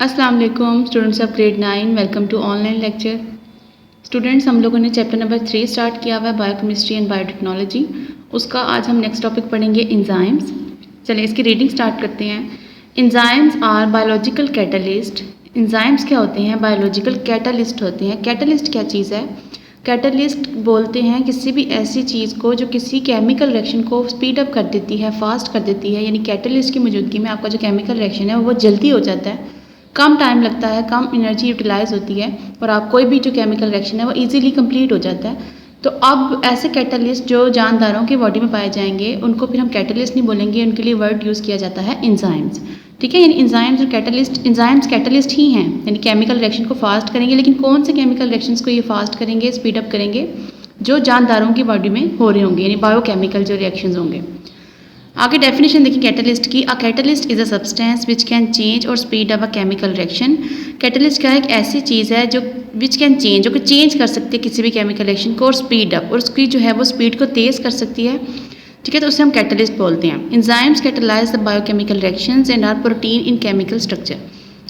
अस्सलाम वालेकुम students of grade 9, welcome to online lecture. Students, हम लोगों ने चैप्टर नंबर 3 स्टार्ट किया हुआ है, बायोकेमिस्ट्री एंड बायोटेक्नोलॉजी। उसका आज हम नेक्स्ट टॉपिक पढ़ेंगे एंजाइम्स। चलिए इसकी रीडिंग स्टार्ट करते हैं। Enzymes are biological catalyst. Enzymes क्या होते हैं? बायोलॉजिकल कैटलिस्ट होते हैं। कैटलिस्ट क्या चीज़ है? कैटलिस्ट बोलते हैं किसी भी ऐसी चीज़ को जो किसी केमिकल रिएक्शन को स्पीड अप कर देती है, फास्ट कर देती है। यानी कैटलिस्ट की मौजूदगी में आपका जो केमिकल रिएक्शन है वो जल्दी हो जाता है, कम टाइम लगता है, कम एनर्जी यूटिलाइज होती है और आप कोई भी जो केमिकल रिएक्शन है वो इजीली कंप्लीट हो जाता है। तो अब ऐसे कैटलिस्ट जो जानदारों की बॉडी में पाए जाएंगे उनको फिर हम कैटलिस्ट नहीं बोलेंगे, उनके लिए वर्ड यूज़ किया जाता है एंजाइम्स। ठीक है, यानी एंजाइम्स और कैटलिस्ट, एंजाइम्स कैटलिस्ट ही हैं, यानी केमिकल रिएक्शन को फास्ट करेंगे। लेकिन कौन से केमिकल रिएक्शंस को ये फास्ट करेंगे, स्पीड अप करेंगे? जो जानदारों की बॉडी में हो रहे होंगे, यानी बायोकेमिकल जो रिएक्शंस होंगे। आगे डेफिनेशन देखिए कैटलिस्ट की। A catalyst is a substance which can change और speed up a chemical reaction. Catalyst क्या है? एक ऐसी चीज़ है जो विच कैन चेंज, जो कि चेंज कर सकती है किसी भी केमिकल रिएक्शन को और स्पीड अप, और उसकी जो है वो स्पीड को तेज़ कर सकती है। ठीक है, तो उसे हम कैटलिस्ट बोलते हैं। Enzymes catalyse the biochemical reactions and are protein in chemical structure.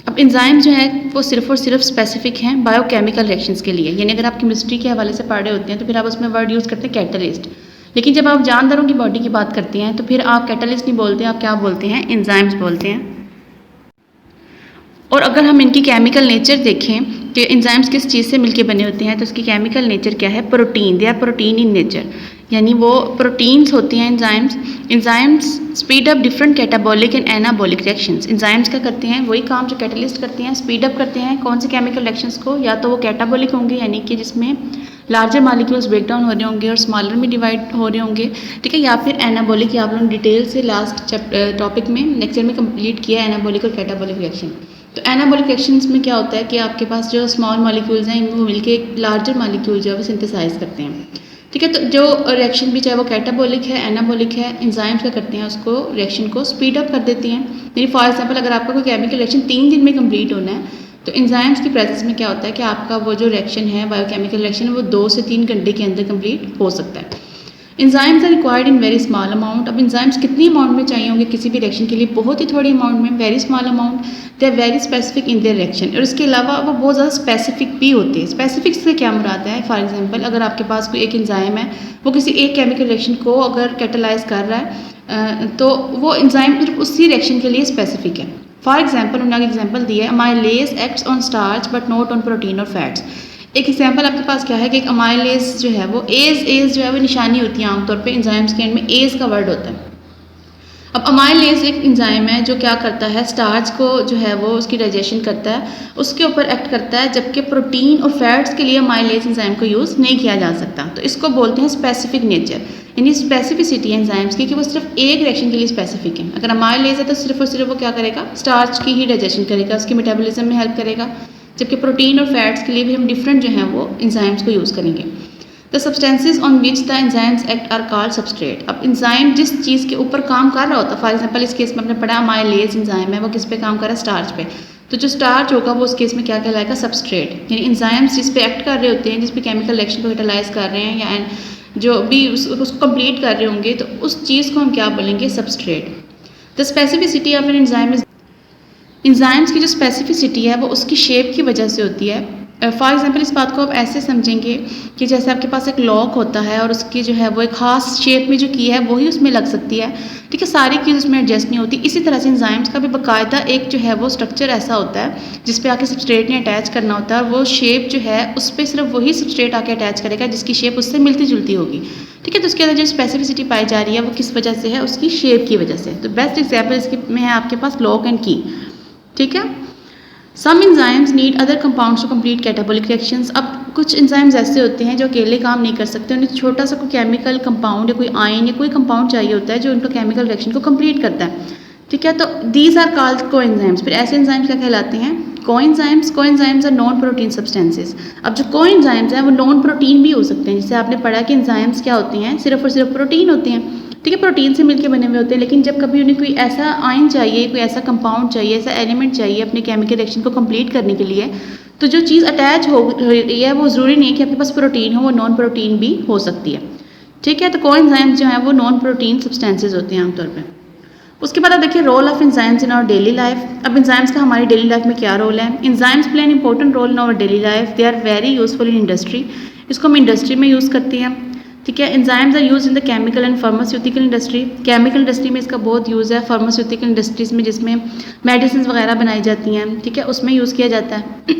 अब एंजाइम जो है वो सिर्फ और सिर्फ स्पेसिफिक हैं बायोकेमिकल रिएक्शंस के लिए। यानी अगर आप केमिस्ट्री के हवाले से पढ़ रहे होते हैं तो फिर आप उसमें वर्ड यूज़ करते हैं कैटलिस्ट। लेकिन जब आप जानदारों की बॉडी की बात करते हैं तो फिर आप कैटलिस्ट नहीं बोलते, आप क्या बोलते हैं? एंजाइम्स बोलते हैं। और अगर हम इनकी केमिकल नेचर देखें कि एंजाइम्स किस चीज़ से मिलके बने होते हैं, तो उसकी केमिकल नेचर क्या है? Protein. They are protein in nature, यानी वो प्रोटीन्स होती हैं enzymes. Enzymes speed up different catabolic and anabolic reactions. Enzymes क्या करते हैं? वही काम जो कैटलिस्ट करते हैं, स्पीड अप करते हैं कौन से केमिकल रिएक्शंस को? या तो वो कैटाबॉलिक होंगे, यानी कि जिसमें लार्जर मालिक्यूल्स ब्रेक डाउन हो रहे होंगे और स्मॉलर में डिवाइड हो रहे होंगे। ठीक है, या फिर एनाबॉलिक, या आप लोगों ने डिटेल से लास्ट टॉपिक में लेक्चर में कंप्लीट किया है एनाबॉलिक और कैटाबॉलिक रिएक्शन। तो एनाबॉलिक रिएक्शंस में क्या होता है कि आपके पास जो स्मॉल मॉलिक्यूल्स हैं वो मिलके एक लार्जर मॉलिक्यूल जो है वो सिंथेसाइज करते हैं। ठीक है, तो जो रिएक्शन भी चाहे वो कैटाबॉलिक है, एनाबॉलिक है, एंजाइम्स क्या करते हैं? उसको रिएक्शन को स्पीड अप कर देती हैं। यानी फॉर एग्जांपल अगर आपका कोई केमिकल रिएक्शन 3 दिन में कंप्लीट होना है तो एंजाइम्स की प्रेजेंस में क्या होता है कि आपका वो जो रिएक्शन है, बायोकेमिकल रिएक्शन है, वो 2 से 3 घंटे के अंदर कंप्लीट हो सकता है। Enzymes are required in very small amount. अब एंजाइम्स कितनी अमाउंट में चाहिए होंगे किसी भी रिएक्शन के लिए? बहुत ही थोड़ी अमाउंट में, very small amount. They are very specific in their reaction, और इसके अलावा वो बहुत ज़्यादा स्पेसिफिक भी होते हैं। स्पेसिफिक से क्या मुराद है? फॉर एग्जांपल अगर आपके पास कोई एक एंजाइम है, वो किसी एक केमिकल रिएक्शन को अगर कैटलाइज कर रहा है तो वो एंजाइम सिर्फ उसी रिएक्शन के लिए स्पेसिफिक है। फॉर एग्जाम्पल उन्होंने एग्जाम्पल दिया है, amylase acts on starch but not on protein और फैट्स। एक एग्जाम्पल आपके पास क्या है कि एक अमाइलेज जो है वो एज जो है वो निशानी होती है आमतौर पे एंजाइम्स के एंड में एज का वर्ड होता है। अब अमाइलेज एक एंजाइम है जो क्या करता है? स्टार्च को जो है वो उसकी डाइजेशन करता है, उसके ऊपर एक्ट करता है, जबकि प्रोटीन और फैट्स के लिए अमाइलेज एंजाइम को यूज़ नहीं किया जा सकता। तो इसको बोलते हैं स्पेसिफिक नेचर, यानी स्पेसिफिसिटी है एंजाइम्स की कि वो सिर्फ एक रिएक्शन के लिए स्पेसिफिक है। अगर अमाइलेज है तो सिर्फ और सिर्फ वो क्या करेगा? स्टार्च की ही डाइजेशन करेगा, उसके मेटाबॉलिज्म में हेल्प करेगा। जबकि प्रोटीन और फैट्स के लिए भी हम डिफरेंट जो है वो एंजाइम्स को यूज़ करेंगे। The substances on which the enzymes act are called substrate. अब एंजाइम जिस चीज़ के ऊपर काम कर रहा होता है, फॉर एग्जांपल इस केस में आपने पढ़ा अमाइलेज एंजाइम है, वो किस पे काम कर रहा है? स्टार्च पे। तो जो स्टार्च होगा वो उस केस में क्या कहलाएगा? सबस्ट्रेट। यानी एंजाइम्स जिस पे एक्ट कर रहे होते हैं, जिस पे केमिकल रिएक्शन को कैटलाइज कर रहे हैं या जो भी उसको कंप्लीट कर रहे होंगे, तो उस चीज़ को हम क्या बोलेंगे? Substrate. The specificity of an enzyme is, enzymes की जो स्पेसिफिसिटी है वो उसकी शेप की वजह से होती है। फॉर एग्जांपल इस बात को आप ऐसे समझेंगे कि जैसे आपके पास एक लॉक होता है और उसकी जो है वो एक खास शेप में जो की है वही उसमें लग सकती है। ठीक है, सारी चीज़ उसमें एडजस्ट नहीं होती। इसी तरह से एंजाइम्स का भी बाकायदा एक जो है वो स्ट्रक्चर ऐसा होता है जिस पे आके सबस्ट्रेट ने अटैच करना होता है, और वो शेप जो है उस पर सिर्फ वही सबस्ट्रेट आके अटैच करेगा जिसकी शेप उससे मिलती जुलती होगी। ठीक है, तो उसके अंदर जो स्पेसिफिसिटी पाई जा रही है वो किस वजह से है? उसकी शेप की वजह से। तो बेस्ट एग्जाम्पल इसके में है आपके पास लॉक एंड की। ठीक है, some enzymes need other compounds to complete catabolic reactions. अब कुछ एंजाइम्स ऐसे होते हैं जो अकेले काम नहीं कर सकते, उन्हें छोटा सा कोई केमिकल कंपाउंड या कोई आयन या कोई कंपाउंड चाहिए होता है जो उनको केमिकल रिएक्शन को कंप्लीट करता है। ठीक है, तो दीज आर कॉल्ड कोएंजाइम्स। फिर ऐसे एंजाइम्स क्या कहलाते हैं? Coenzymes. Coenzymes are non protein substances. अब जो कोएंजाइम्स हैं वो नॉन प्रोटीन भी हो सकते हैं। जैसे आपने पढ़ा कि एंजाइम्स क्या होते हैं? सिर्फ और सिर्फ प्रोटीन होते हैं। ठीक है, प्रोटीन से मिलके बने हुए होते हैं, लेकिन जब कभी उन्हें कोई ऐसा आयन चाहिए, कोई ऐसा कंपाउंड चाहिए, ऐसा एलिमेंट चाहिए अपने केमिकल रिएक्शन को कंप्लीट करने के लिए, तो जो चीज़ अटैच हो रही है वो ज़रूरी नहीं है कि आपके पास प्रोटीन हो, वो नॉन प्रोटीन भी हो सकती है। ठीक है, तो कोएंजाइम्स जो हैं वो नॉन प्रोटीन सब्सटेंसेज होते हैं आमतौर पर। उसके बाद आप देखिए role of enzymes in our daily life. अब एंजाइम्स का हमारी डेली लाइफ में क्या रोल है? Enzymes play an important role in our daily life. They are very useful in industry. इसको हम इंडस्ट्री में यूज़ करते हैं, ठीक है। Enzymes are use in the chemical and pharmaceutical industry. Chemical industry में इसका बहुत यूज़ है। फार्मास्यूटिकल इंडस्ट्रीज़ में जिसमें मेडिसिन वगैरह बनाई जाती हैं, ठीक है, उसमें यूज़ किया जाता है।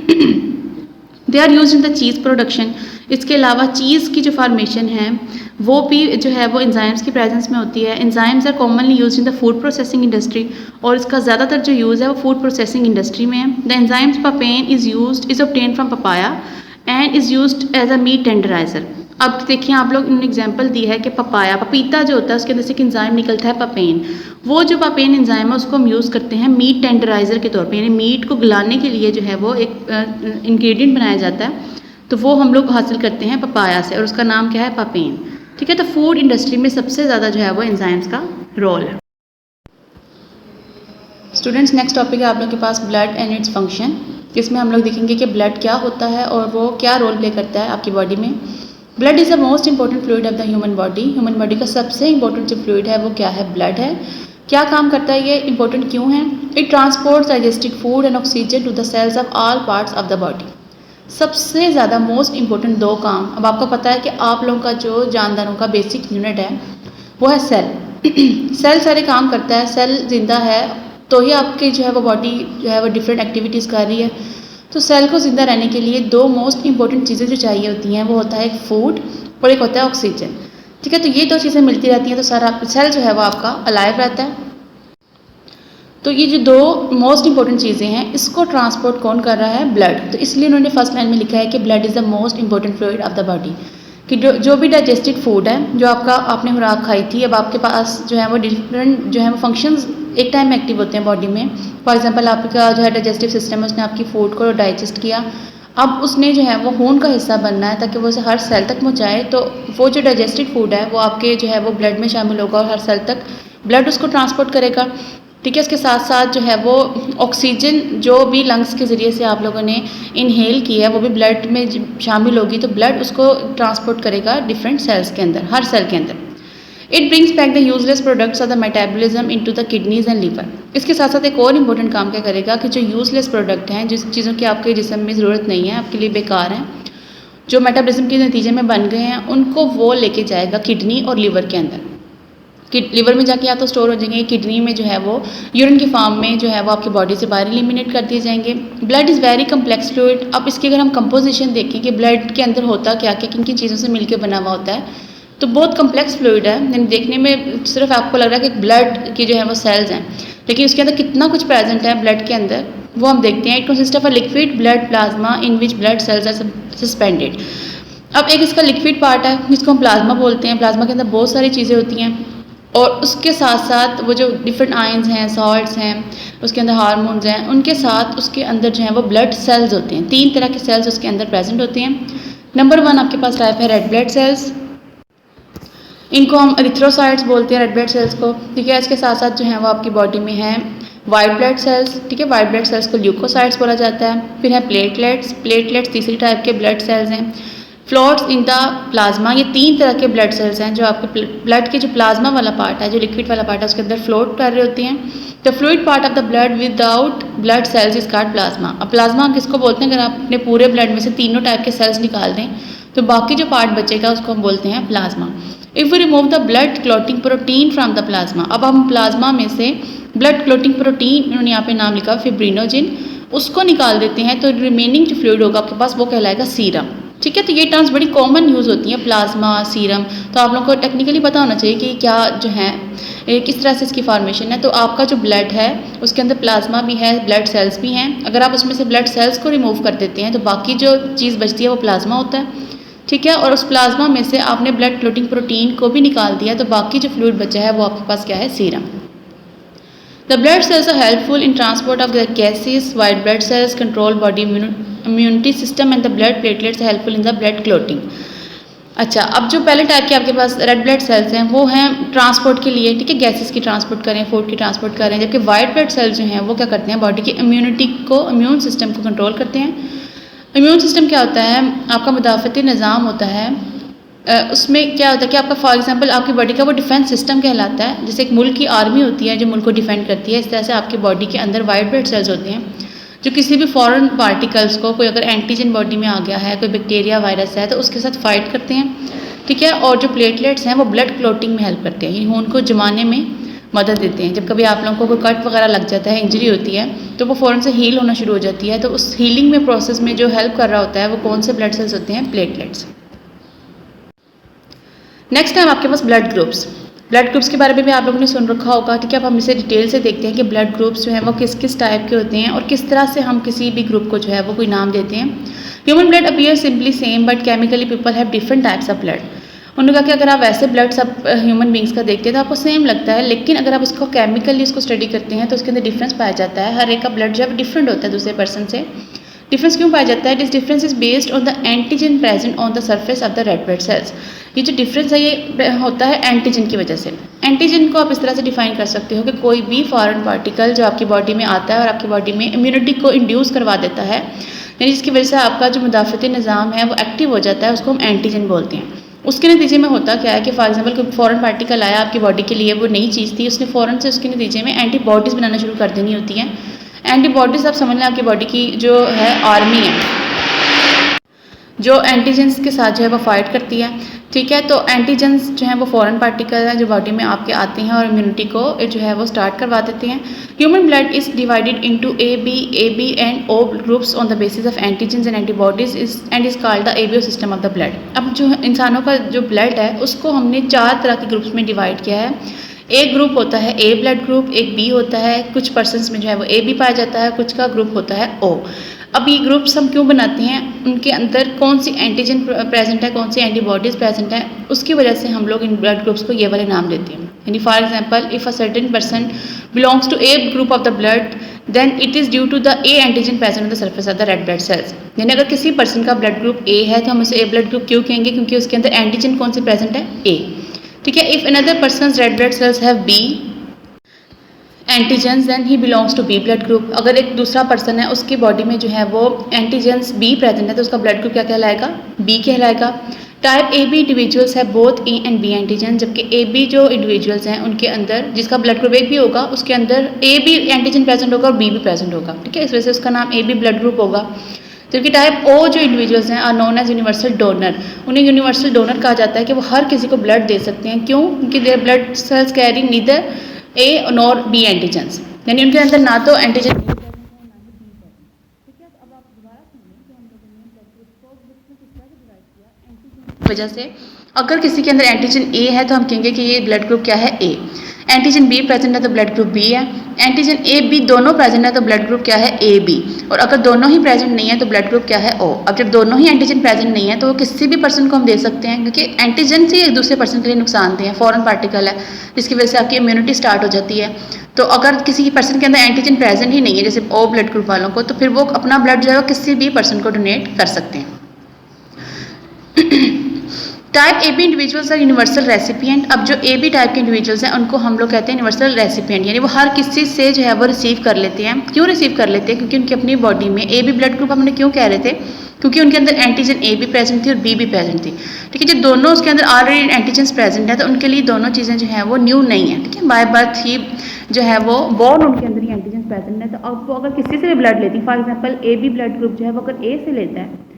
They are use in the cheese production. इसके अलावा चीज़ की जो फार्मेशन है वो भी जो है वो एंजाइम्स की प्रेजेंस में होती है। Enzymes are commonly use in the food processing industry, और इसका ज़्यादातर जो यूज़ है वो फूड प्रोसेसिंग इंडस्ट्री में है। The enzymes papain is obtain from papaya and is used as a meat tenderiser. अब देखिए आप लोग इन्होंने एग्जांपल दी है कि पपाया, पपीता जो होता है उसके अंदर से एक एंजाइम निकलता है पापेन। वो जो पापेन एंजाइम है उसको हम यूज़ करते हैं मीट टेंडराइजर के तौर पे, यानी मीट को गलाने के लिए जो है वो एक इंग्रेडिएंट बनाया जाता है, तो वो हम लोग हासिल करते हैं पपाया से, और उसका नाम क्या है? पापेन, ठीक है। तो फूड इंडस्ट्री में सबसे ज़्यादा जो है वो एंजाइम्स का रोल है। स्टूडेंट्स, नेक्स्ट टॉपिक है आप लोग के पास ब्लड एंड इट्स फंक्शन। इसमें हम लोग देखेंगे कि ब्लड क्या होता है और वो क्या रोल प्ले करता है आपकी बॉडी में। Blood is the most important fluid of the human body. Human body का सबसे इंपॉर्टेंट जो फ्लूइड है वो क्या है? ब्लड है। क्या काम करता है ये? इंपॉर्टेंट क्यों है? It transports digested food and oxygen to the cells of all parts of the body. सबसे ज़्यादा मोस्ट इंपॉर्टेंट दो काम। अब आपको पता है कि आप लोगों का जो जानदारों का बेसिक यूनिट है वो है सेल। सेल सारे काम करता है। सेल जिंदा है तो ही आपकी जो है वो बॉडी जो है वो डिफरेंट एक्टिविटीज़ कर रही है। तो सेल को ज़िंदा रहने के लिए दो मोस्ट इंपॉर्टेंट चीज़ें जो चाहिए होती हैं वो होता है एक फूड और एक होता है ऑक्सीजन, ठीक है। तो ये दो चीज़ें मिलती रहती हैं तो सारा सेल जो है वो आपका अलाइव रहता है। तो ये जो दो मोस्ट इंपॉर्टेंट चीज़ें हैं इसको ट्रांसपोर्ट कौन कर रहा है? ब्लड। तो इसलिए उन्होंने फर्स्ट लाइन में लिखा है कि blood is the most important fluid of the body, कि जो भी डाइजेस्टेड फूड है, जो आपने खुराक खाई थी, अब आपके पास जो है वो डिफरेंट जो है वो फंक्शंस एक टाइम में एक्टिव होते हैं बॉडी में। फॉर एग्जांपल आपका जो है डाइजेस्टिव सिस्टम है उसने आपकी फूड को डाइजेस्ट किया, अब उसने जो है वो खून का हिस्सा बनना है ताकि वो उसे हर सेल तक पहुँचाए। तो वो जो डाइजेस्टेड फूड है वो आपके जो है वो ब्लड में शामिल होगा और हर सेल तक ब्लड उसको ट्रांसपोर्ट करेगा, ठीक है। इसके साथ साथ जो है वो ऑक्सीजन जो भी लंग्स के ज़रिए से आप लोगों ने इनहेल की है वो भी ब्लड में शामिल होगी, तो ब्लड उसको ट्रांसपोर्ट करेगा डिफरेंट सेल्स के अंदर, हर सेल के अंदर। It brings back the useless products of the metabolism into the kidneys and liver. इसके साथ साथ एक और इंपॉर्टेंट काम क्या करेगा कि जो यूजलेस प्रोडक्ट हैं, जिस चीज़ों की आपके जिस्म में ज़रूरत नहीं है, आपके लिए बेकार हैं, जो मेटाबॉलिज्म के नतीजे में बन गए हैं, उनको वो लेके जाएगा किडनी और लीवर के अंदर। लिवर में जाके या तो स्टोर हो जाएंगे, किडनी में जो है वो यूरिन की फॉर्म में जो है वो आपकी बॉडी से बाहर एलिमिनेट कर दिए जाएंगे। Blood is very complex fluid. अब इसकी अगर हम कंपोजिशन देखें कि ब्लड के अंदर होता क्या क्या, किन किन चीज़ों से मिलकर बना हुआ होता है, तो बहुत कम्प्लेक्स फ्लूइड है। यानी देखने में सिर्फ आपको लग रहा है कि ब्लड की जो है वो सेल्स हैं, लेकिन उसके अंदर कितना कुछ प्रेजेंट है ब्लड के अंदर वो हम देखते हैं। It consist of a liquid blood plasma in which blood cells are suspended. अब एक इसका लिक्विड पार्ट है जिसको हम प्लाज्मा बोलते हैं। प्लाज्मा के अंदर बहुत सारी चीज़ें होती हैं और उसके साथ साथ वो जो डिफरेंट आयंस हैं, सॉल्ट्स हैं, उसके अंदर हार्मोन्स हैं, उनके साथ उसके अंदर जो है वो ब्लड सेल्स होते हैं। 3 तरह के सेल्स उसके अंदर प्रेजेंट होते हैं। नंबर 1 आपके पास टाइप है रेड ब्लड सेल्स। इनको हम एरिथ्रोसाइट्स बोलते हैं, रेड ब्लड सेल्स को, ठीक है। इसके साथ साथ जो है वो आपकी बॉडी में है वाइट ब्लड सेल्स, ठीक है। वाइट ब्लड सेल्स को ल्यूकोसाइट्स बोला जाता है। फिर है प्लेटलेट्स। प्लेटलेट्स तीसरी टाइप के ब्लड सेल्स हैं। फ्लोट्स इन द प्लाज्मा, ये 3 तरह के ब्लड सेल्स हैं जो आपके ब्लड के जो प्लाज्मा वाला पार्ट है, जो लिक्विड वाला पार्ट है, उसके अंदर फ्लोट कर रहे होते हैं। The fluid part of the blood without blood cells is called plasma. अब प्लाज्मा हम किसको बोलते हैं? अगर आप अपने पूरे ब्लड में से तीनों टाइप के सेल्स निकाल दें तो बाकी जो पार्ट बचेगा उसको हम बोलते हैं plasma. If we remove the blood clotting protein from the plasma, अब हम प्लाज्मा में से ब्लड क्लॉटिंग प्रोटीन, उन्होंने यहाँ पे नाम लिखा फिब्रिनोजिन, उसको निकाल देते हैं तो रिमेनिंग जो फ्लूइड होगा आपके पास वो कहलाएगा सीरम, ठीक है। तो ये टर्म्स बड़ी कॉमन यूज़ होती हैं, प्लाज्मा, सीरम। तो आप लोगों को टेक्निकली पता होना चाहिए कि क्या जो है किस तरह से इसकी फॉर्मेशन है। तो आपका जो ब्लड है उसके अंदर प्लाज्मा भी है, ब्लड सेल्स भी हैं। अगर आप उसमें से ब्लड सेल्स को रिमूव कर देते हैं तो बाकी जो चीज़ बचती है वो प्लाज्मा होता है, ठीक है। और उस प्लाज्मा में से आपने ब्लड क्लॉटिंग प्रोटीन को भी निकाल दिया तो बाकी जो फ्लूइड बचा है वो आपके पास क्या है? Serum. The blood cells are helpful in transport of the gases. White blood cells control body immunity system and the blood platelets are helpful in the blood clotting. अच्छा, अब जो पहले टाइप के आपके पास रेड ब्लड सेल्स हैं वो हैं transport के लिए, ठीक है, गैसेस की ट्रांसपोर्ट करें, फूड की ट्रांसपोर्ट करें। जबकि वाइट ब्लड सेल्स जो हैं वो क्या करते हैं? बॉडी की इम्यूनिटी को, इम्यून सिस्टम को कंट्रोल करते हैं। इम्यून सिस्टम क्या होता है? आपका मुदाफ़ती निज़ाम होता है उसमें क्या होता है कि आपका फॉर एग्जांपल आपकी बॉडी का वो डिफेंस सिस्टम कहलाता है। जैसे एक मुल्क की आर्मी होती है जो मुल्क को डिफेंड करती है, इस तरह से आपकी बॉडी के अंदर वाइट ब्लड सेल्स होते हैं जो किसी भी फॉरेन पार्टिकल्स को, कोई अगर एंटीजन बॉडी में आ गया है, कोई बैक्टीरिया वायरस है, तो उसके साथ फाइट करते हैं, ठीक है। और जो प्लेटलेट्स हैं वो ब्लड क्लॉटिंग में हेल्प करते हैं, यानी खून को जमाने में मदद देते हैं। जब कभी आप लोगों को कोई कट वगैरह लग जाता है, इंजरी होती है, तो वो फ़ौरन से हील होना शुरू हो जाती है। तो उस हीलिंग में प्रोसेस में जो हेल्प कर रहा होता है वो कौन से ब्लड सेल्स होते हैं? प्लेटलेट्स। नेक्स्ट टाइम आपके पास ब्लड ग्रुप्स। ब्लड ग्रुप्स के बारे में भी आप लोगों ने सुन रखा होगा, ठीक है। अब हम इसे डिटेल से देखते हैं कि ब्लड ग्रुप्स जो हैं वो किस किस टाइप के होते हैं और किस तरह से हम किसी भी ग्रुप को जो है वो कोई नाम देते हैं। Human blood appear simply same but chemically people have different types of blood. उन्होंने कहा कि अगर आप वैसे ब्लड सब ह्यूमन बींग्स का देखते हैं तो आपको सेम लगता है, लेकिन अगर आप उसको केमिकली उसको स्टडी करते हैं तो उसके अंदर डिफरेंस पाया जाता है। हर एक का ब्लड जो है डिफरेंट होता है दूसरे पर्सन से। डिफरेंस क्यों पाया जाता है? This difference is based on the antigen present on the surface of the red blood sales. ये जो डिफरेंस है ये होता है एंटीजन की वजह से। एंटीजन को आप इस तरह से डिफाइन कर सकते हो कि कोई भी फॉरेन पार्टिकल जो आपकी बॉडी में आता है और आपकी बॉडी में इम्यूनिटी को इंड्यूस करवा देता है, यानी जिसकी वजह से आपका जो मुदाफ़ती निज़ाम है वो एक्टिव हो जाता है, उसको हम एंटीजन बोलते हैं। उसके नतीजे में होता क्या है कि फॉर एग्जांपल कोई फॉरेन पार्टिकल आया आपकी बॉडी के लिए, वो नई चीज़ थी, उसने फ़ौरन से उसके नतीजे में एंटीबॉडीज़ बनाना शुरू कर देनी होती हैं। एंटीबॉडीज़ आप समझ लें आपकी बॉडी की जो है आर्मी है, जो एंटीजेंस के साथ जो है वो फाइट करती है, ठीक है। तो एंटीजेंस जो है वो फॉरेन पार्टिकल है जो बॉडी में आपके आते हैं और इम्यूनिटी को जो है वो स्टार्ट करवा देते हैं। Human blood is divided into A B and O groups on the basis of antigens and antibodies and is called the ABO system of the blood. अब जो इंसानों का जो ब्लड है उसको हमने 4 तरह के ग्रुप्स में डिवाइड किया है। एक ग्रुप होता है ए ब्लड ग्रुप, एक बी होता है, कुछ पर्सनस में जो है वो ए बी पाया जाता है, कुछ का ग्रुप होता है ओ। अब ये ग्रुप्स हम क्यों बनाते हैं? उनके अंदर कौन सी एंटीजन प्रेजेंट है, कौन सी एंटीबॉडीज़ प्रेजेंट है, उसकी वजह से हम लोग इन ब्लड ग्रुप्स को ये वाले नाम देते हैं। यानी for example if a certain person belongs to A group of the blood then it is due to the A antigen present on the surface of the red blood cells. यानी अगर किसी पर्सन का blood group A है तो हम उसे ए blood group क्यों कहेंगे? क्योंकि उसके अंदर एंटीजन कौन से प्रेजेंट है? ए, ठीक है। If another person's red blood cells have B antigens then he belongs to B blood group. अगर एक दूसरा पर्सन है उसकी बॉडी में जो है वो एंटीजेंस बी प्रेजेंट है तो उसका ब्लड ग्रुप क्या कहलाएगा? बी कहलाएगा। टाइप ए बी इंडिविजुअल्स है both A and B antigen, जबकि ए बी जो इंडिविजुअल्स हैं उनके अंदर जिसका ब्लड ग्रुप एक भी होगा उसके अंदर ए बी एंटीजन प्रेजेंट होगा और बी भी प्रेजेंट होगा, ठीक है। इस वजह से उसका नाम ए बी ब्लड ग्रुप होगा। जबकि टाइप ओ जो इंडिविजुअल्स हैं are known as universal donor. उन्हें यूनिवर्सल डोनर कहा जाता है कि वो हर किसी को ब्लड दे सकते हैं। क्यों? क्योंकि their blood cells carry neither A nor be antigens, यानी उनके अंदर ना तो एंटीजन वजह से। अगर किसी के अंदर एंटीजन ए है तो हम कहेंगे कि ये ब्लड ग्रुप क्या है? ए। एंटीजन बी प्रेजेंट है तो ब्लड ग्रुप बी है। एंटीजन ए बी दोनों प्रेजेंट है तो ब्लड ग्रुप क्या है? A B. और अगर दोनों ही प्रेजेंट नहीं है तो ब्लड ग्रुप क्या है? ओ। अब जब दोनों ही एंटीजन प्रेजेंट नहीं है तो वो किसी भी पर्सन को हम दे सकते हैं, क्योंकि एंटीजन से एक दूसरे पर्सन के लिए नुकसानदेह है, फॉरेन पार्टिकल है जिसकी वजह से आपकी इम्यूनिटी स्टार्ट हो जाती है। तो अगर किसी पर्सन के अंदर एंटीजन प्रेजेंट ही नहीं है जैसे ओ ब्लड ग्रुप वालों को, तो फिर वो अपना ब्लड जो है वो किसी भी पर्सन को डोनेट कर सकते हैं। Type A B individuals are universal recipient. अब जो ए बी टाइप के इंडिविजुअल्स हैं उनको हम लोग कहते हैं यूनिवर्सल रेसिपिएंट, यानी वो हर किसी से जो है वो रिसीव कर लेते हैं। क्यों रिसीव कर लेते हैं? क्योंकि उनकी अपनी बॉडी में ए बी ब्लड ग्रुप हमने क्यों कह रहे थे? क्योंकि उनके अंदर एंटीजन ए भी प्रेजेंट थी और बी भी प्रेजेंट थी, ठीक है। जब दोनों उसके अंदर ऑलरेडी एंटीजन्स प्रेजेंट है तो उनके लिए दोनों चीज़ें जो हैं वो न्यू नहीं है, ठीक है। बाय बर्थ ही जो है वो बोर्न उनके अंदर ही एंटीजन्स प्रेजेंट है। तो अब वो अगर किसी से भी ब्लड लेती, for example A B blood group जो है वो अगर ए से लेता है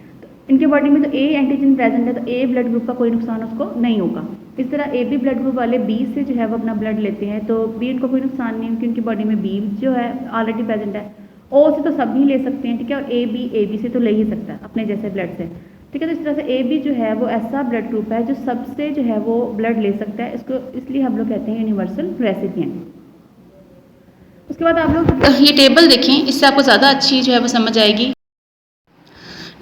इनके बॉडी में तो ए एंटीजन प्रेजेंट है तो ए ब्लड ग्रुप का कोई नुकसान उसको नहीं होगा। इस तरह ए बी ब्लड ग्रुप वाले बी से जो है वो अपना ब्लड लेते हैं तो बी इनको कोई नुकसान नहीं, क्योंकि उनकी बॉडी में बी जो है ऑलरेडी प्रेजेंट है। ओ से तो सब ही ले सकते हैं, ठीक है। और ए बी से तो ले ही सकता है अपने जैसे ब्लड से, ठीक है। तो इस तरह से ए बी जो है वो ऐसा ब्लड ग्रुप है जो सबसे जो है वो ब्लड ले सकता है, इसको इसलिए हम लोग कहते हैं यूनिवर्सल रेसिपिएंट। उसके बाद आप लोग ये टेबल देखें, इससे आपको ज़्यादा अच्छी जो है वो समझ आएगी।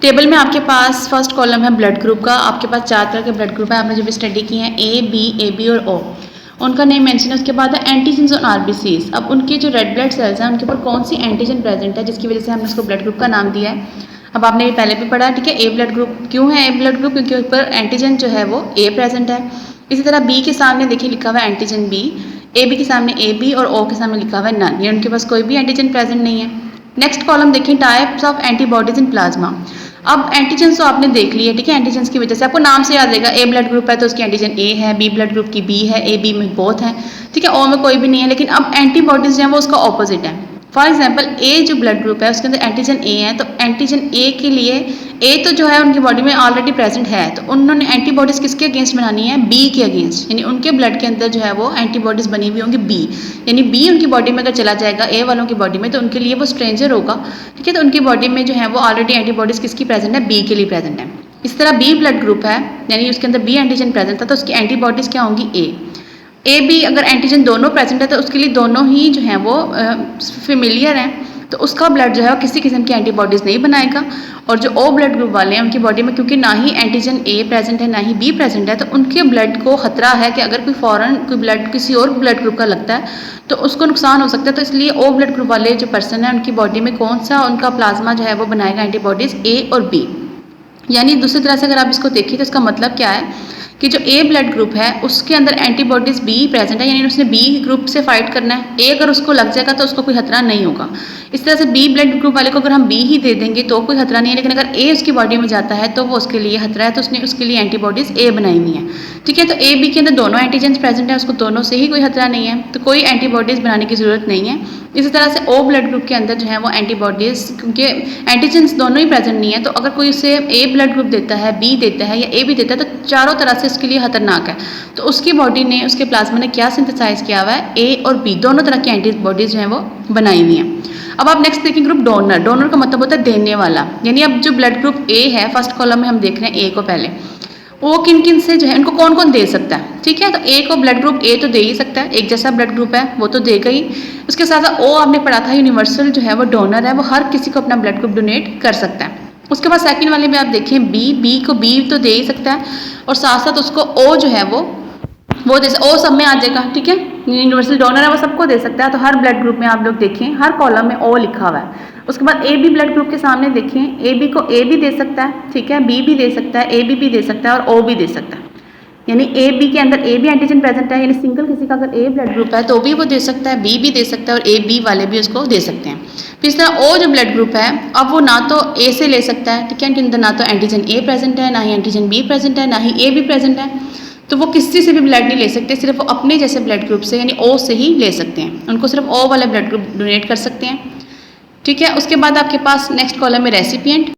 टेबल में आपके पास फर्स्ट कॉलम है ब्लड ग्रुप का। आपके पास 4 तरह के ब्लड ग्रुप है, आपने जो भी स्टडी की हैं ए बी और ओ, उनका नेम मेंशन है। उसके बाद है एंटीजन्स और आरबीसीज। अब उनके जो रेड ब्लड सेल्स हैं उनके ऊपर कौन सी एंटीजन प्रेजेंट है जिसकी वजह से हमने उसको ब्लड ग्रुप का नाम दिया है। अब आपने ये पहले भी पढ़ा है, ठीक है। ए ब्लड ग्रुप क्यों है ए ब्लड ग्रुप? क्योंकि ऊपर एंटीजन जो है वो ए प्रेजेंट है। इसी तरह बी के सामने देखिए लिखा हुआ है एंटीजन बी, ए बी के सामने ए बी और ओ के सामने लिखा हुआ है नन, ये उनके पास कोई भी एंटीजन प्रेजेंट नहीं है। नेक्स्ट कॉलम देखें types of antibodies in plasma. अब एंटीजन तो आपने देख लिया, ठीक है। एंटीजन की वजह से आपको नाम से याद रहेगा, ए ब्लड ग्रुप है तो उसकी एंटीजन ए है, बी ब्लड ग्रुप की बी है, ए बी में बोथ है, ठीक है, ओ में कोई भी नहीं है। लेकिन अब एंटीबॉडीज जो है वो उसका ऑपोजिट है। फॉर एग्जाम्पल ए जो ब्लड ग्रुप है उसके अंदर एंटीजन ए है, तो एंटीजन ए के लिए ए तो जो है उनकी बॉडी में ऑलरेडी प्रेजेंट है, तो उन्होंने एंटीबॉडीज किसके अगेंस्ट बनानी है, बी के अगेंस्ट, यानी उनके ब्लड के अंदर जो है वो एंटीबॉडीज बनी हुई होंगी बी, यानी बी उनकी बॉडी में अगर चला जाएगा ए वालों की बॉडी में तो उनके लिए वो स्ट्रेंजर होगा, ठीक है। तो उनकी बॉडी में जो है वो ऑलरेडी एंटीबॉडीज किसकी प्रेजेंट है, बी के लिए प्रेजेंट है। इस तरह बी ब्लड ग्रुप है, यानी उसके अंदर बी एंटीजन प्रेजेंट था, तो उसकी एंटीबॉडीज क्या होंगी, ए बी अगर एंटीजन दोनों प्रेजेंट है तो उसके लिए दोनों ही जो है वो फेमिलियर हैं, तो उसका ब्लड जो है वो किसी किस्म की एंटीबॉडीज़ नहीं बनाएगा। और जो ओ ब्लड ग्रुप वाले हैं उनकी बॉडी में क्योंकि ना ही एंटीजन ए प्रेजेंट है ना ही बी प्रेजेंट है, तो उनके ब्लड को खतरा है कि अगर कोई फॉरेन कोई ब्लड किसी और ब्लड ग्रुप का लगता है तो उसको नुकसान हो सकता है। तो इसलिए ओ ब्लड ग्रुप वाले जो पर्सन है उनकी बॉडी में कौन सा उनका प्लाज्मा जो है वो बनाएगा एंटीबॉडीज़, ए और बी। यानी दूसरी तरह से अगर आप इसको देखिए तो इसका मतलब क्या है कि जो ए ब्लड ग्रुप है उसके अंदर एंटीबॉडीज़ बी प्रेजेंट है, यानी उसने बी ग्रुप से फाइट करना है। ए अगर उसको लग जाएगा तो उसको कोई खतरा नहीं होगा। इस तरह से बी ब्लड ग्रुप वाले को अगर हम बी ही दे देंगे तो कोई खतरा नहीं है, लेकिन अगर ए उसकी बॉडी में जाता है तो वो उसके लिए खतरा है, तो उसने उसके लिए एंटीबॉडीज़ ए बनाई हुई है, ठीक है। तो ए बी के अंदर दोनों एंटीजेंस प्रेजेंट है, उसको दोनों से ही कोई खतरा नहीं है, तो कोई एंटीबॉडीज़ बनाने की ज़रूरत नहीं है। इसी तरह से ओ ब्लड ग्रुप के अंदर जो है वो एंटीबॉडीज़ क्योंकि एंटीजेंस दोनों ही प्रेजेंट नहीं है, तो अगर कोई उसे ए ब्लड ग्रुप देता है, बी देता है या ए बी देता है तो चारों तरह से उसके लिए खतरनाक है। तो उसकी बॉडी ने उसके प्लाज्मा ने क्या सिंथेसाइज किया हुआ है, ए और बी दोनों तरह की एंटीबॉडीज़ जो है वो बनाई हुई हैं। अब आप नेक्स्ट देखिए ग्रुप डोनर। डोनर का मतलब होता है देने वाला, यानी अब जो ब्लड ग्रुप ए है फर्स्ट कॉलम में हम देख रहे हैं ए को पहले, वो किन किन से जो है इनको कौन कौन दे सकता है, ठीक है। तो ए को ब्लड ग्रुप ए तो दे ही सकता है, एक जैसा ब्लड ग्रुप है वो तो देगा ही। उसके साथ साथ ओ आपने पढ़ा था यूनिवर्सल जो है वो डोनर है, वो हर किसी को अपना ब्लड ग्रुप डोनेट कर सकता है। उसके बाद सेकंड वाले में आप देखें बी को बी तो दे ही सकता है, और साथ साथ उसको ओ जो है वो जैसे ओ सब में आ जाएगा, ठीक है। यूनिवर्सल डोनर है वो सबको दे सकता है, तो हर ब्लड ग्रुप में आप लोग देखें हर कॉलम में ओ लिखा हुआ है। उसके बाद ए बी ब्लड ग्रुप के सामने देखें ए बी को ए भी दे सकता है, ठीक है, बी भी दे सकता है, ए बी भी दे सकता है और ओ भी दे सकता है। यानी ए बी के अंदर ए बी एंटीजन प्रेजेंट है, यानी सिंगल किसी का अगर ए ब्लड ग्रुप है तो भी वो दे सकता है, बी भी दे सकता है और ए बी वाले भी उसको दे सकते हैं। फिर इस तरह ओ जो ब्लड ग्रुप है अब वो ना तो ए से ले सकता है, ठीक है, उनके अंदर ना तो एंटीजन ए प्रेजेंट है, ना ही एंटीजन बी प्रेजेंट है, ना ही ए बी प्रेजेंट है, तो वो किसी से भी ब्लड नहीं ले सकते, सिर्फ वो अपने जैसे ब्लड ग्रुप से यानी ओ से ही ले सकते हैं। उनको सिर्फ ओ वाला ब्लड ग्रुप डोनेट कर सकते हैं, ठीक है। उसके बाद आपके पास नेक्स्ट कॉलम में रेसिपिएंट।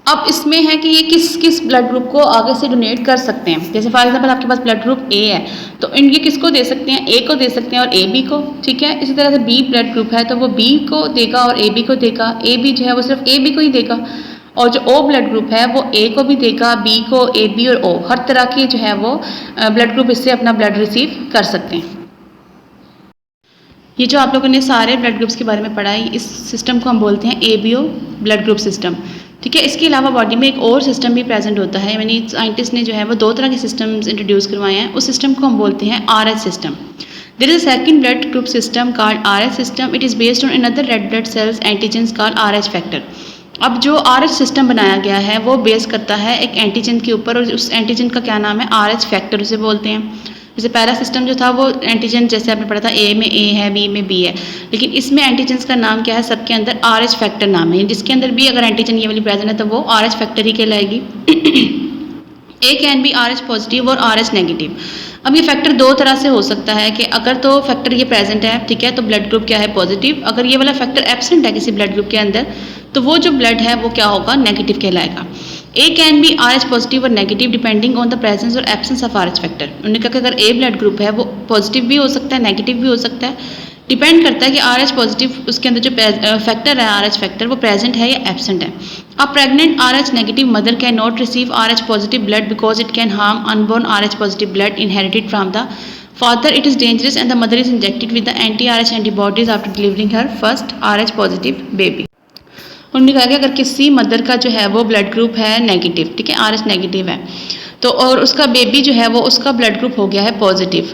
अब इसमें है कि ये किस किस ब्लड ग्रुप को आगे से डोनेट कर सकते हैं। जैसे फॉर एग्जांपल आपके पास ब्लड ग्रुप ए है तो इनके किसको दे सकते हैं, ए को दे सकते हैं और ए बी को, ठीक है। इसी तरह से बी ब्लड ग्रुप है तो वो बी को देगा और ए बी को देगा, ए बी जो है वो सिर्फ ए बी को ही देगा, और जो ओ ब्लड ग्रुप है वो ए को भी देगा, बी को, ए बी और ओ, हर तरह के जो है वो ब्लड ग्रुप इससे अपना ब्लड रिसीव कर सकते हैं। ये जो आप लोगों ने सारे ब्लड ग्रुप्स के बारे में पढ़ा है, इस सिस्टम को हम बोलते हैं एबीओ ब्लड ग्रुप सिस्टम, ठीक है। इसके अलावा बॉडी में एक और सिस्टम भी प्रेजेंट होता है, यानी साइंटिस्ट ने जो है वो दो तरह के सिस्टम्स इंट्रोड्यूस करवाए हैं। उस सिस्टम को हम बोलते हैं Rh system. There is a second blood group system called Rh system. It is based on another red blood cells antigens called Rh factor. अब जो आरएच सिस्टम बनाया गया है वो बेस करता है एक एंटीजन के ऊपर, और उस एंटीजन का क्या नाम है, आरएच फैक्टर उसे बोलते हैं। जैसे पहला सिस्टम जो था वो एंटीजन जैसे आपने पढ़ा था ए में ए है, बी में बी है, लेकिन इसमें एंटीजन्स का नाम क्या है, सबके अंदर आरएच फैक्टर नाम है, जिसके अंदर भी अगर एंटीजन ये वाली प्रेजेंट है तो वो आरएच फैक्टर ही कहलाएगी। A can be Rh positive और आरएच नेगेटिव। अब ये फैक्टर दो तरह से हो सकता है कि अगर तो फैक्टर ये प्रेजेंट है, ठीक है, तो ब्लड ग्रुप क्या है, पॉजिटिव। अगर ये वाला फैक्टर एब्सेंट है किसी ब्लड ग्रुप के अंदर तो वो जो ब्लड है वो क्या होगा, नेगेटिव कहलाएगा। ए कैन बी आरएच पॉजिटिव और negative depending on the presence और एब्सेंस ऑफ आरएच फैक्टर। उन्होंने कहा कि अगर ए ब्लड ग्रुप है वो पॉजिटिव भी हो सकता है, नेगेटिव भी हो सकता है, डिपेंड करता है कि आरएच पॉजिटिव उसके अंदर जो फैक्टर है आरएच फैक्टर वो प्रेजेंट है या एब्सेंट है। अ pregnant RH negative mother can not receive RH positive blood because it can harm unborn RH positive blood inherited from the father. It is dangerous and the mother is injected with the anti-RH antibodies after delivering her first RH positive baby. उन्होंने कहा कि अगर किसी mother का जो है वो blood group है नेगेटिव, ठीक है, आरएच नेगेटिव है, तो और उसका बेबी जो है वो उसका ब्लड ग्रुप हो गया है पॉजिटिव,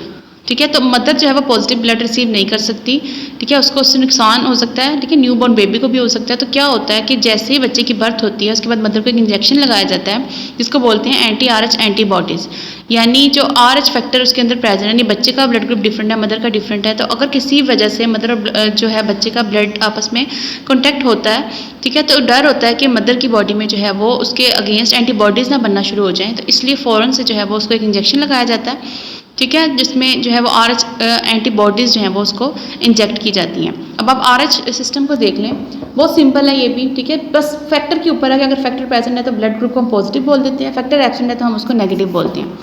ठीक है। तो मदर जो है वो पॉजिटिव ब्लड रिसीव नहीं कर सकती, ठीक है, उसको उससे नुकसान हो सकता है, ठीक है, न्यू बॉर्न बेबी को भी हो सकता है। तो क्या होता है कि जैसे ही बच्चे की बर्थ होती है उसके बाद मदर को एक इंजेक्शन लगाया जाता है जिसको बोलते हैं एंटी RH एंटीबॉडीज़, यानी जो RH फैक्टर उसके अंदर प्रेजेंट है, यानी बच्चे का ब्लड ग्रुप डिफरेंट है, मदर का डिफरेंट है। तो अगर किसी वजह से मदर जो है बच्चे का ब्लड आपस में कॉन्टैक्ट होता है, ठीक है, तो डर होता है कि मदर की बॉडी में जो है वो उसके अगेंस्ट एंटीबॉडीज़ ना बनना शुरू हो जाएँ, तो इसलिए फ़ौरन से जो है वो उसको एक इंजेक्शन लगाया जाता है, ठीक है, जिसमें जो है वो RH एंटीबॉडीज़ जो हैं वो उसको इंजेक्ट की जाती हैं। अब आप RH सिस्टम को देख लें, बहुत सिंपल है ये भी, ठीक है, बस फैक्टर के ऊपर है कि अगर फैक्टर प्रेजेंट है तो ब्लड ग्रुप को हम पॉजिटिव बोल देते हैं, फैक्टर एब्सेंट है तो हम उसको नेगेटिव बोलते हैं।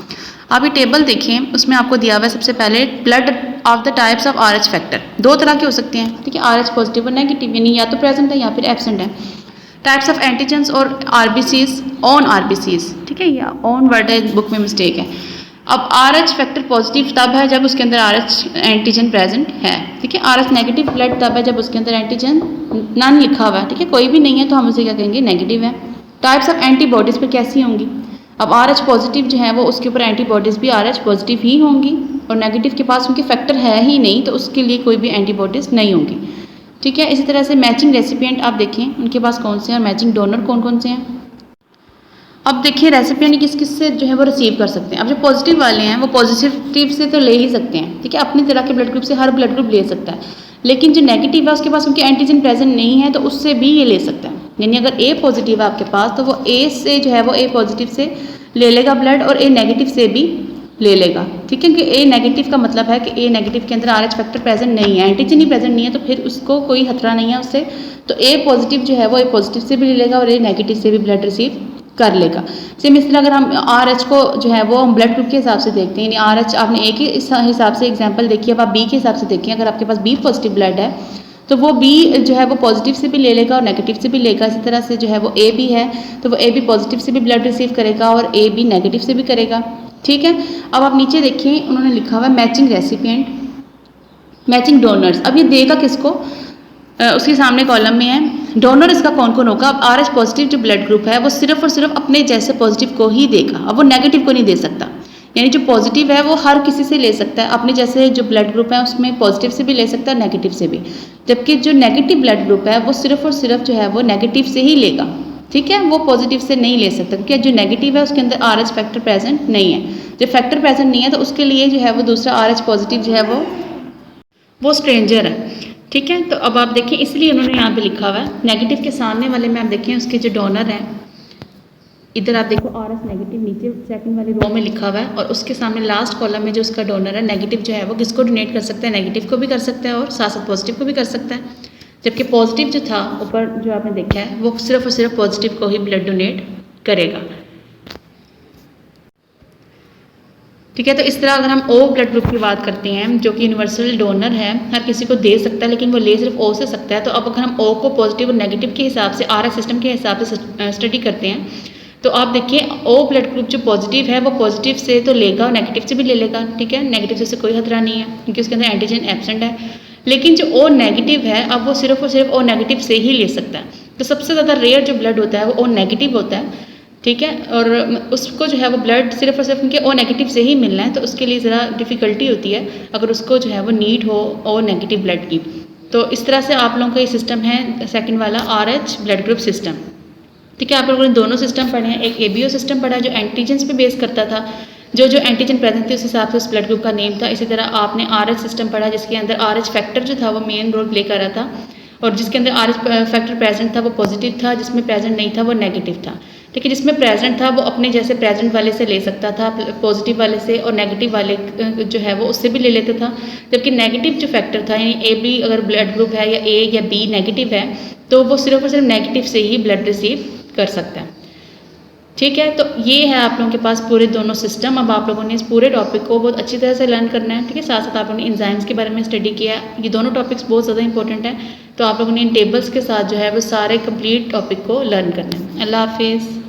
आप ये टेबल देखें, उसमें आपको दिया हुआ है सबसे पहले blood of the types of RH factor, दो तरह के हो सकते हैं, ठीक है, RH पॉजिटिव और नेगेटिव, यानी या तो प्रेजेंट है या फिर एब्सेंट है। टाइप्स ऑफ एंटीजेंस और RBCs, ऑन RBCs, ठीक है, या ऑन वर्ड है, बुक में मिस्टेक है। अब RH फैक्टर पॉजिटिव तब है जब उसके अंदर RH एंटीजन प्रेजेंट है, ठीक है, RH नेगेटिव ब्लड तब है जब उसके अंदर एंटीजन नन लिखा हुआ है, ठीक है, कोई भी नहीं है तो हम उसे क्या कहेंगे, नेगेटिव है। टाइप्स ऑफ एंटीबॉडीज़ पर कैसी होंगी, अब RH पॉजिटिव जो है वो उसके ऊपर एंटीबॉडीज़ भी RH पॉजिटिव ही होंगी, और नेगेटिव के पास उनके फैक्टर है ही नहीं तो उसके लिए कोई भी एंटीबॉडीज़ नहीं होंगी, ठीक है। इसी तरह से मैचिंग रेसिपिएंट आप देखें उनके पास कौन से हैं और मैचिंग डोनर कौन कौन से हैं। अब देखिए रेसिपिएंट किस किस से जो है वो रिसीव कर सकते हैं। अब जो पॉजिटिव वाले हैं वो पॉजिटिव से तो ले ही सकते हैं, ठीक है, अपनी तरह के ब्लड ग्रुप से हर ब्लड ग्रुप ले सकता है, लेकिन जो नेगेटिव है उसके पास उनके एंटीजन प्रेजेंट नहीं है तो उससे भी ये ले सकता है। यानी अगर A पॉजिटिव है आपके पास तो वो A से जो है वो A पॉजिटिव से ले लेगा ब्लड और A नेगेटिव से भी ले लेगा, ठीक है, कि A नेगेटिव का मतलब है कि A नेगेटिव के अंदर RH फैक्टर प्रेजेंट नहीं है, एंटीजन ही प्रेजेंट नहीं है, तो फिर उसको कोई खतरा नहीं है उससे, तो A पॉजिटिव जो है वो A पॉजिटिव से भी ले लेगा और A नेगेटिव से भी ब्लड रिसीव कर लेगा। सेम इस तरह अगर हम RH को जो है वो हम ब्लड ग्रुप के हिसाब से देखते हैं, यानी RH आपने A के हिसाब से एग्जाम्पल देखी, अब आप B के हिसाब से देखिए, अगर आपके पास B पॉजिटिव ब्लड है तो वो B जो है वो पॉजिटिव से भी ले लेगा और नेगेटिव से भी लेगा। इसी तरह से जो है वो A भी है तो वो A भी पॉजिटिव से भी ब्लड रिसीव करेगा और A भी नेगेटिव से भी करेगा, ठीक है। अब आप नीचे देखिए उन्होंने लिखा हुआ है मैचिंग रेसिपिएंट, मैचिंग डोनर्स। अब ये देगा किसको, उसके सामने कॉलम में है डोनर, इसका कौन कौन होगा। अब RH पॉजिटिव जो ब्लड ग्रुप है वो सिर्फ और सिर्फ अपने जैसे पॉजिटिव को ही देगा, अब वो नेगेटिव को नहीं दे सकता, यानी जो पॉजिटिव है वो हर किसी से ले सकता है, अपने जैसे जो ब्लड ग्रुप है उसमें पॉजिटिव से भी ले सकता है नेगेटिव से भी, जबकि जो नेगेटिव ब्लड ग्रुप है वो सिर्फ और सिर्फ जो है वो नेगेटिव से ही लेगा, ठीक है, वो पॉजिटिव से नहीं ले सकता क्योंकि जो नेगेटिव है उसके अंदर RH फैक्टर प्रेजेंट नहीं है। जब फैक्टर प्रेजेंट नहीं है तो उसके लिए जो है वो दूसरा RH पॉजिटिव जो है वो स्ट्रेंजर है, ठीक है। तो अब आप देखिए इसलिए उन्होंने यहाँ पे लिखा हुआ है नेगेटिव के सामने वाले में आप देखें उसके जो डोनर हैं, इधर आप देखो RH नेगेटिव नीचे सेकंड वाली रो में लिखा हुआ है और उसके सामने लास्ट कॉलम में जो उसका डोनर है नेगेटिव जो है वो किसको डोनेट कर सकता है, नेगेटिव को भी कर सकता है और साथ साथ पॉजिटिव को भी कर सकता है, जबकि पॉजिटिव जो था ऊपर जो आपने देखा है वो सिर्फ और सिर्फ पॉजिटिव को ही ब्लड डोनेट करेगा, ठीक है। तो इस तरह अगर हम O ब्लड ग्रुप की बात करते हैं जो कि यूनिवर्सल डोनर है, हर किसी को दे सकता है लेकिन वो ले सिर्फ O से सकता है, तो अब अगर हम O को पॉजिटिव और नेगेटिव के हिसाब से RH सिस्टम के हिसाब से स्टडी करते हैं तो आप देखिए O ब्लड ग्रुप जो पॉजिटिव है वो पॉजिटिव से तो लेगा और नेगेटिव से भी ले लेगा, ठीक है, नेगेटिव से कोई खतरा नहीं है क्योंकि उसके अंदर एंटीजन एब्सेंट है, लेकिन जो O नेगेटिव है अब वो सिर्फ और सिर्फ O नेगेटिव से ही ले सकता है। तो सबसे ज़्यादा रेयर जो ब्लड होता है वो O नेगेटिव होता है, ठीक है, और उसको जो है वो ब्लड सिर्फ और सिर्फ उनके O नेगेटिव से ही मिलना है, तो उसके लिए ज़रा डिफ़िकल्टी होती है अगर उसको जो है वो नीड हो O नेगेटिव ब्लड की। तो इस तरह से आप लोगों का ये सिस्टम है सेकंड वाला RH ब्लड ग्रुप सिस्टम, ठीक है। आप लोगों ने दोनों सिस्टम पढ़े हैं, एक ABO सिस्टम पढ़ा जो एंटीजेंस पे बेस करता था, जो जो एंटीजन प्रेजेंट थे उस हिसाब से उस ब्लड ग्रुप का नेम था। इसी तरह आपने RH सिस्टम पढ़ा जिसके अंदर RH फैक्टर जो था वो मेन रोल प्ले कर रहा था और जिसके अंदर RH फैक्टर प्रेजेंट था वो पॉजिटिव था, जिसमें प्रेजेंट नहीं था वो नेगेटिव था, ठीक है। जिसमें प्रेजेंट था वो अपने जैसे प्रेजेंट वाले से ले सकता था, पॉजिटिव वाले से, और नेगेटिव वाले जो है वो उससे भी ले लेता था, जबकि नेगेटिव जो फैक्टर था यानी AB अगर ब्लड ग्रुप है या A या B नेगेटिव है तो वो सिर्फ और सिर्फ नेगेटिव से ही ब्लड रिसीव कर सकता है, ठीक है। तो ये है आप लोगों के पास पूरे दोनों सिस्टम। अब आप लोगों ने इस पूरे टॉपिक को बहुत अच्छी तरह से लर्न करना है, ठीक है। साथ साथ आप लोगों ने एंजाइम्स के बारे में स्टडी किया, ये दोनों टॉपिक्स बहुत ज़्यादा इंपॉर्टेंट है, तो आप लोगों ने इन टेबल्स के साथ जो है वो सारे कंप्लीट टॉपिक को लर्न करना है। अल्लाह हाफिज़।